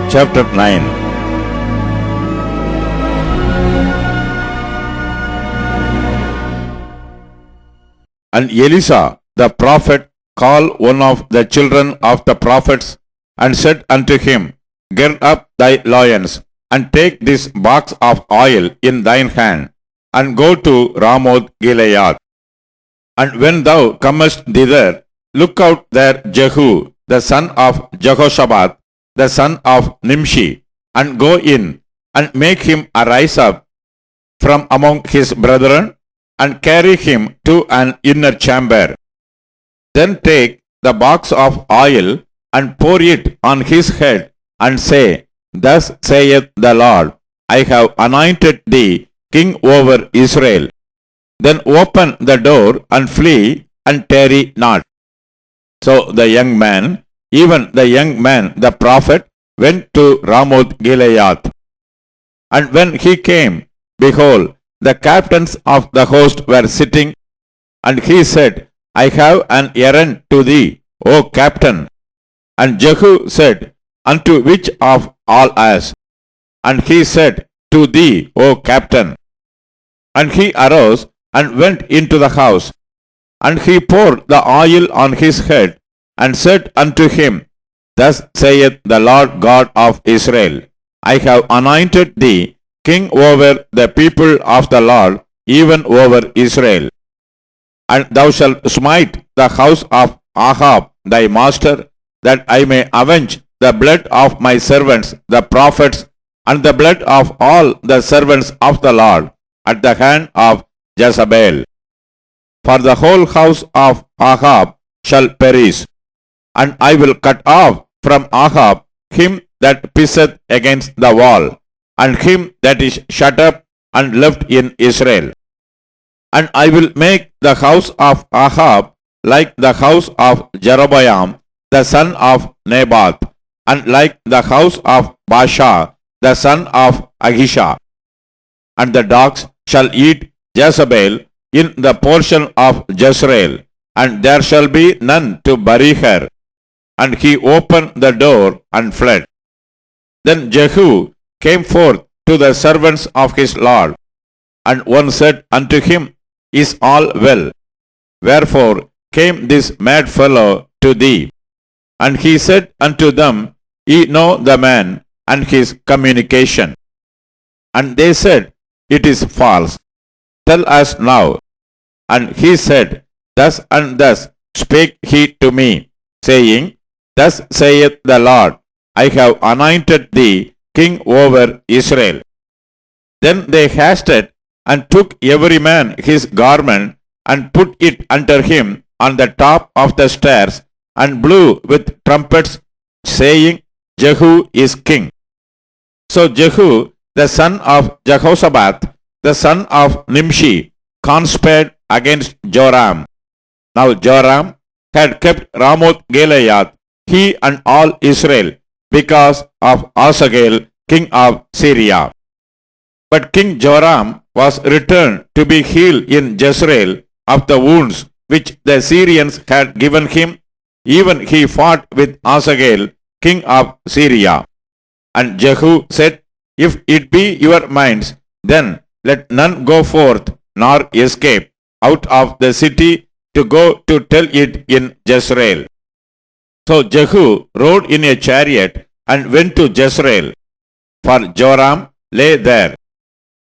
chapter 9. And Elisha the prophet called one of the children of the prophets and said unto him, Gird up thy loins, and take this box of oil in thine hand, and go to Ramoth Gilead. And when thou comest thither, look out there Jehu, the son of Jehoshabat, the son of Nimshi, and go in, and make him arise up from among his brethren, and carry him to an inner chamber. Then take the box of oil, and pour it on his head, and say, Thus saith the Lord, I have anointed thee king over Israel. Then open the door, and flee, and tarry not. So the young man, even the young man the prophet, went to Ramoth Gilead. And when he came, behold, the captains of the host were sitting, and he said, I have an errand to thee, O captain. And Jehu said, Unto which of all us? And he said, To thee, O captain. And he arose and went into the house, and he poured the oil on his head, and said unto him, Thus saith the Lord God of Israel, I have anointed thee king over the people of the Lord, even over Israel. And thou shalt smite the house of Ahab thy master, that I may avenge the blood of my servants the prophets, and the blood of all the servants of the Lord, at the hand of Jezebel. For the whole house of Ahab shall perish, and I will cut off from Ahab him that pisseth against the wall, and him that is shut up and left in Israel. And I will make the house of Ahab like the house of Jeroboam the son of Nebat, and like the house of Baasha the son of Ahisha. And the dogs shall eat Jezebel in the portion of Jezreel, and there shall be none to bury her. And he opened the door and fled. Then Jehu came forth to the servants of his Lord, and one said unto him, Is all well? Wherefore came this mad fellow to thee? And he said unto them, Ye know the man and his communication. And they said, It is false. Tell us now. And he said, Thus and thus spake he to me, saying, Thus saith the Lord, I have anointed thee king over Israel. Then they hasted and took every man his garment, and put it under him on the top of the stairs, and blew with trumpets, saying, Jehu is king. So Jehu, the son of Jehoshabat, the son of Nimshi, conspired against Joram. Now Joram had kept Ramoth Gilead, he and all Israel, because of Asahel, king of Syria. But King Joram was returned to be healed in Jezreel of the wounds which the Syrians had given him. Even he fought with Asahel, king of Syria. And Jehu said, If it be your minds, then let none go forth nor escape out of the city to go to tell it in Jezreel. So Jehu rode in a chariot and went to Jezreel, for Joram lay there.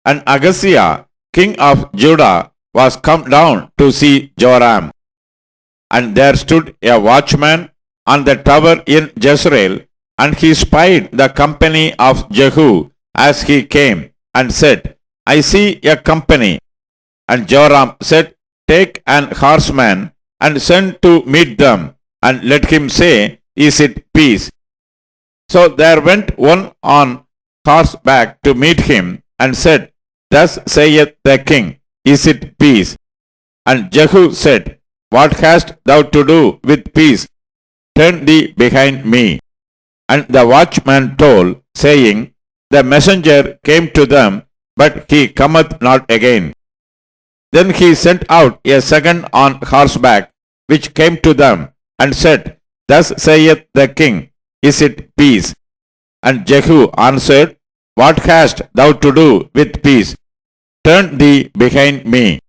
And Ahaziah, king of Judah, was come down to see Joram. And there stood a watchman on the tower in Jezreel, and he spied the company of Jehu as he came, and said, I see a company. And Joram said, Take an horseman, and send to meet them, and let him say, Is it peace? So there went one on horseback to meet him, and said, Thus saith the king, Is it peace? And Jehu said, What hast thou to do with peace? Turn thee behind me. And the watchman told, saying, The messenger came to them, but he cometh not again. Then he sent out a second on horseback, which came to them, and said, Thus saith the king, Is it peace? And Jehu answered, What hast thou to do with peace? Turn thee behind me.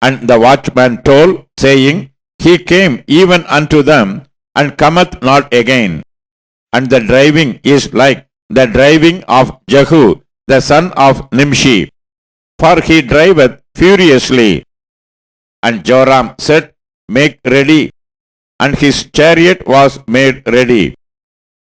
And the watchman told, saying, He came even unto them, and cometh not again. And the driving is like the driving of Jehu, the son of Nimshi, for he driveth furiously. And Joram said, Make ready. And his chariot was made ready.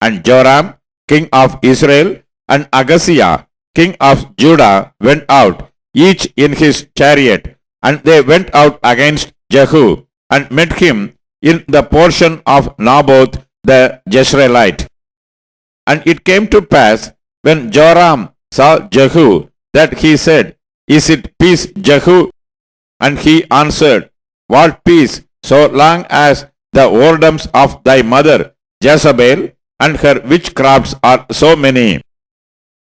And Joram, king of Israel, and Ahaziah, king of Judah, went out, each in his chariot, and they went out against Jehu, and met him in the portion of Naboth the Jezreelite. And it came to pass, when Joram saw Jehu, that he said, Is it peace, Jehu? And he answered, What peace, so long as the whoredoms of thy mother Jezebel and her witchcrafts are so many?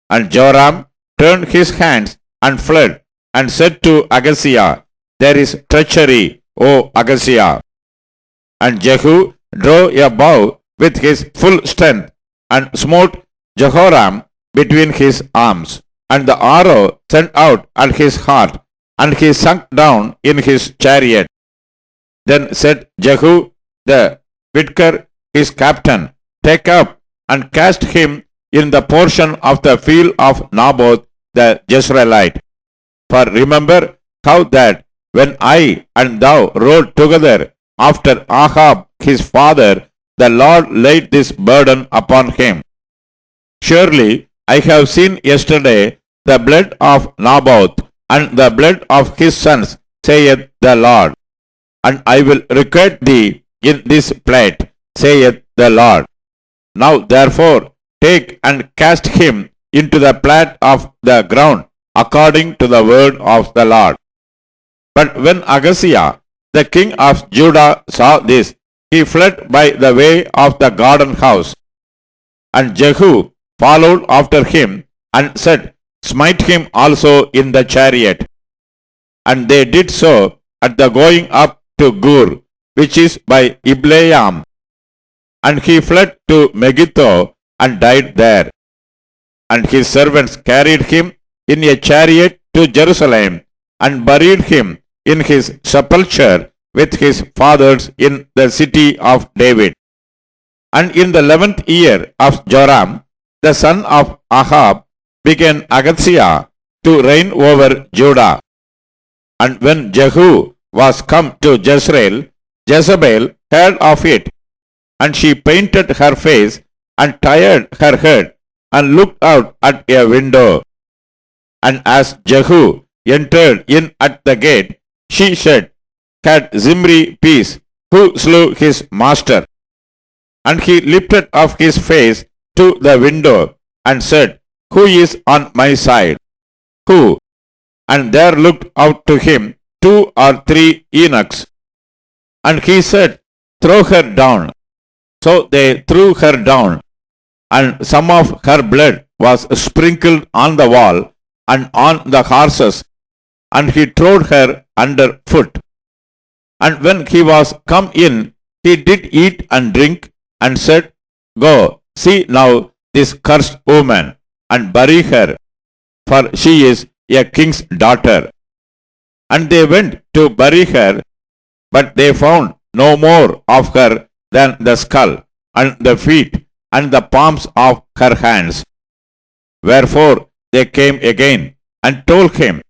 And Joram turned his hands and fled, and said to Ahaziah, There is treachery, O Ahaziah. And Jehu drove a bow with his full strength, and smote Jehoram between his arms, and the arrow sent out at his heart, and he sunk down in his chariot. Then said Jehu the Bidkar, his captain, Take up and cast him in the portion of the field of Naboth the Jezreelite. For remember how that when I and thou rode together after Ahab his father, the Lord laid this burden upon him. Surely I have seen yesterday the blood of Naboth and the blood of his sons, saith the Lord. And I will requite thee in this plight, saith the Lord. Now therefore take and cast him into the plat of the ground, according to the word of the Lord. But when Ahaziah, the king of Judah, saw this, he fled by the way of the garden house. And Jehu followed after him, and said, Smite him also in the chariot. And they did so at the going up to Gur, which is by Ibleam. And he fled to Megiddo, and died there. And his servants carried him in a chariot to Jerusalem, and buried him in his sepulchre with his fathers in the city of David. And in the 11th year of Joram, the son of Ahab, began Ahaziah to reign over Judah. And when Jehu was come to Jezreel, Jezebel heard of it, and she painted her face, and tired her head, and looked out at a window. And as Jehu entered in at the gate, she said, Had Zimri peace, who slew his master? And he lifted up his face to the window, and said, Who is on my side? Who? And there looked out to him 2 or 3 eunuchs. And he said, Throw her down. So they threw her down, and some of her blood was sprinkled on the wall and on the horses, and he trod her under foot. And when he was come in, he did eat and drink, and said, Go, see now this cursed woman, and bury her, for she is a king's daughter. And they went to bury her, but they found no more of her than the skull, and the feet, and the palms of her hands. Wherefore they came again, and told him.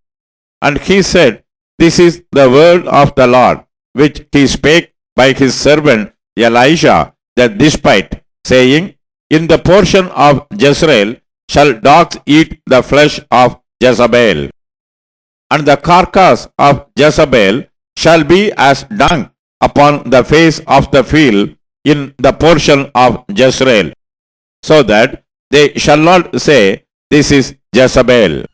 And he said, This is the word of the Lord, which he spake by his servant Elijah the Tishbite, saying, In the portion of Jezreel shall dogs eat the flesh of Jezebel, and the carcass of Jezebel shall be as dung upon the face of the field in the portion of Jezreel, so that they shall not say, This is Jezebel.